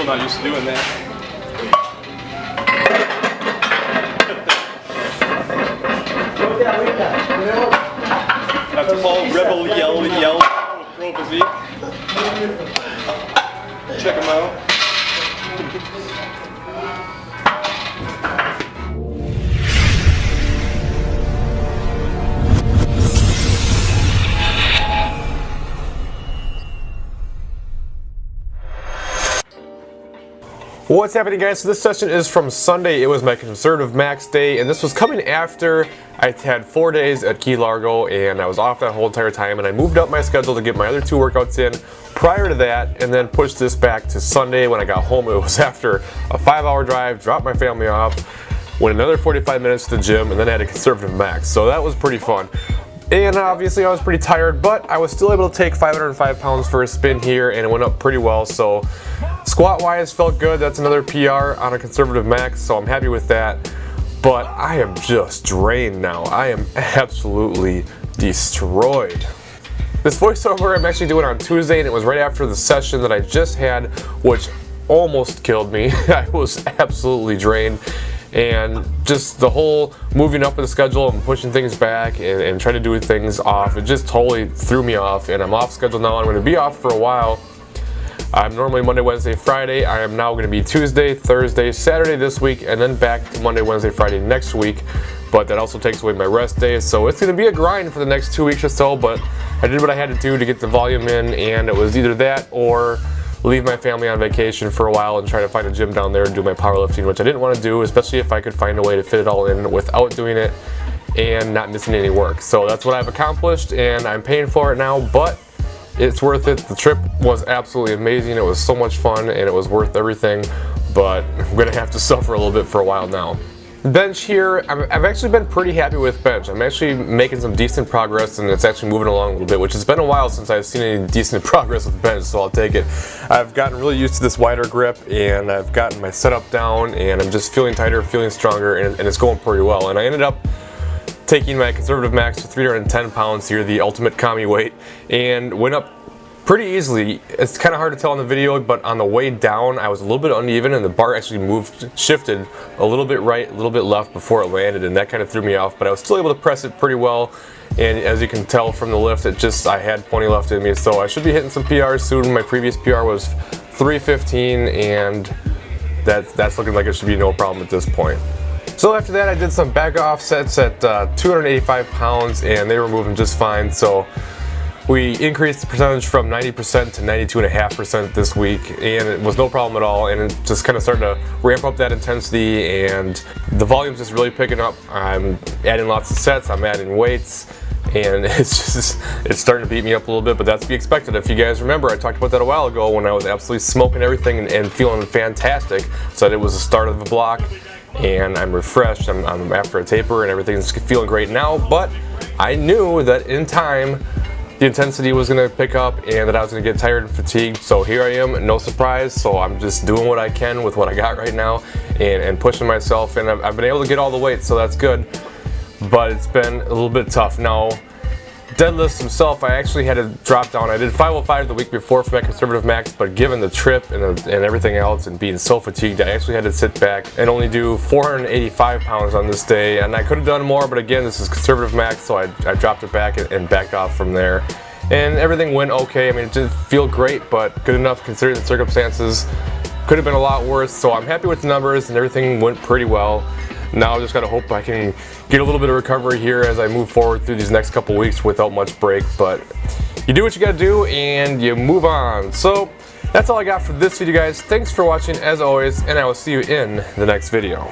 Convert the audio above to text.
not used to doing that. That's called Rebel Yell with Pro Physique. Check them out. What's happening, guys? So this session is from Sunday. It was my conservative max day, and this was coming after I had 4 days at Key Largo and I was off that whole entire time, and I moved up my schedule to get my other 2 workouts in prior to that, and then pushed this back to Sunday. When I got home, it was after a 5-hour drive, dropped my family off, went another 45 minutes to the gym, and then I had a conservative max. So that was pretty fun. And obviously I was pretty tired, but I was still able to take 505 pounds for a spin here, and it went up pretty well. So squat wise felt good. That's another PR on a conservative max, so I'm happy with that. But I am just drained now. I am absolutely destroyed. This voiceover I'm actually doing on Tuesday, and it was right after the session that I just had, which almost killed me. I was absolutely drained. And just the whole moving up in the schedule and pushing things back and trying to do things off, it just totally threw me off, and I'm off schedule now. I'm going to be off for a while. I'm normally Monday, Wednesday, Friday. I am now going to be Tuesday, Thursday, Saturday this week, and then back to Monday, Wednesday, Friday next week. But that also takes away my rest days, so it's going to be a grind for the next 2 weeks or so. But I did what I had to do to get the volume in, and it was either that or leave my family on vacation for a while and try to find a gym down there and do my powerlifting, which I didn't want to do, especially if I could find a way to fit it all in without doing it and not missing any work. So that's what I've accomplished, and I'm paying for it now, but it's worth it. The trip was absolutely amazing. It was so much fun, and it was worth everything, but I'm gonna have to suffer a little bit for a while now. Bench here, I've actually been pretty happy with bench. I'm actually making some decent progress, and it's actually moving along a little bit, which has been a while since I've seen any decent progress with bench, so I'll take it. I've gotten really used to this wider grip, and I've gotten my setup down, and I'm just feeling tighter, feeling stronger, and it's going pretty well. And I ended up taking my conservative max to 310 pounds here, the ultimate commie weight, and went up pretty easily. It's kind of hard to tell on the video, but on the way down I was a little bit uneven, and the bar actually shifted a little bit right, a little bit left before it landed, and that kind of threw me off, but I was still able to press it pretty well. And as you can tell from the lift, I had plenty left in me, so I should be hitting some PRs soon. My previous PR was 315, and that's looking like it should be no problem at this point. So after that, I did some back offsets at 285 pounds, and they were moving just fine. So we increased the percentage from 90% to 92.5% this week, and it was no problem at all, and it just kind of started to ramp up that intensity, and the volume's just really picking up. I'm adding lots of sets, I'm adding weights, and it's starting to beat me up a little bit, but that's to be expected. If you guys remember, I talked about that a while ago when I was absolutely smoking everything and feeling fantastic, so that it was the start of the block, and I'm refreshed. I'm after a taper, and everything's feeling great now, but I knew that in time, the intensity was going to pick up and that I was going to get tired and fatigued. So here I am, no surprise. So I'm just doing what I can with what I got right now and pushing myself. And I've been able to get all the weight, so that's good. But it's been a little bit tough. Now, deadlifts himself, I actually had to drop down. I did 505 the week before for my conservative max, but given the trip and everything else and being so fatigued, I actually had to sit back and only do 485 pounds on this day. And I could have done more, but again, this is conservative max, so I dropped it back and backed off from there. And everything went okay. I mean, it didn't feel great, but good enough considering the circumstances. Could have been a lot worse, so I'm happy with the numbers, and everything went pretty well. Now I just gotta hope I can get a little bit of recovery here as I move forward through these next couple weeks without much break, but you do what you gotta do and you move on. So that's all I got for this video, guys. Thanks for watching as always, and I will see you in the next video.